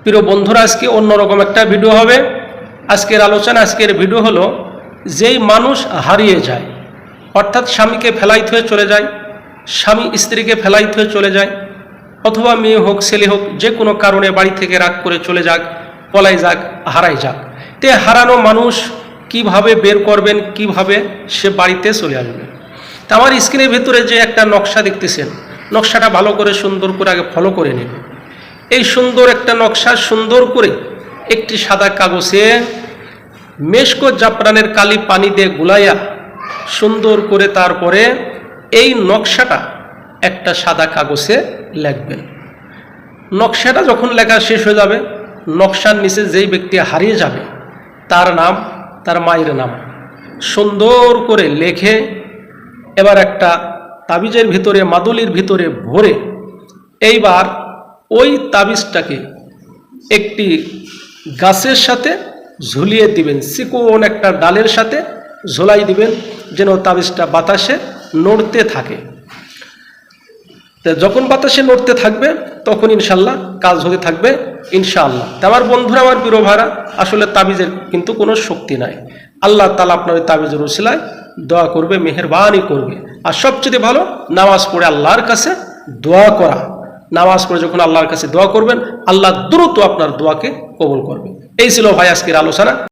প্রিয় বন্ধুরা, আজকে অন্যরকম একটা ভিডিও হবে। আজকের আলোচনা, আজকের ভিডিও হলো, যেই মানুষ হারিয়ে যায়, অর্থাৎ স্বামীকে ফেলাইতে হয়ে চলে যায়, স্বামী স্ত্রীকে ফেলাইতে হয়ে চলে যায়, অথবা মেয়ে হোক ছেলে হোক, যে কোনো কারণে বাড়ি থেকে রাগ করে চলে যাক, পলাই যাক, হারাই যাক, তে হারানো মানুষ কিভাবে বের করবেন, কিভাবে সে বাড়িতে চলে আসবে। তা আমার স্ক্রিনের ভিতরে যে একটা নকশা দেখতেছেন, নকশাটা ভালো করে সুন্দর করে আগে ফলো করে নিন। এই সুন্দর একটা নকশা সুন্দর করে একটি সাদা কাগজে মেশকো জাফরানের কালি পানি দিয়ে গুলাইয়া সুন্দর করে তারপরে এই নকশাটা একটা সাদা কাগজে লিখবেন। নকশাটা যখন লেখা শেষ হয়ে যাবে, নকশার নিচে যেই ব্যক্তি হারিয়ে যাবে তার নাম, তার মায়ের নাম সুন্দর করে লেখে এবার একটা তাবিজের ভিতরে, মাদুলির ভিতরে ভরে এইবার ওই তাবিজটাকে একটি গাছের সাথে ঝুলিয়ে দিবেন, চিকন একটা ডালের সাথে ঝোলাই দিবেন, যেন তাবিজটা বাতাসে নড়তে থাকে। তো যখন বাতাসে নড়তে থাকবে তখন ইনশাল্লাহ কাজ হতে থাকবে ইনশাআল্লাহ। আমার বন্ধুরা, আমার প্রিয় ভাইরা, আসলে তাবিজের কিন্তু কোনো শক্তি নাই। আল্লাহ তাআলা আপনার ওই তাবিজের উসিলায় দোয়া করবে, মেহেরবানি করবে। আর সবচেয়ে ভালো নামাজ পড়ে আল্লাহর কাছে দোয়া করা। নামাজ পড়ে যখন আল্লাহর কাছে দোয়া করবেন, আল্লাহ দ্রুত আপনার দোয়াকে কবুল করবে। এই ছিল ভাই আজকের আলোচনা।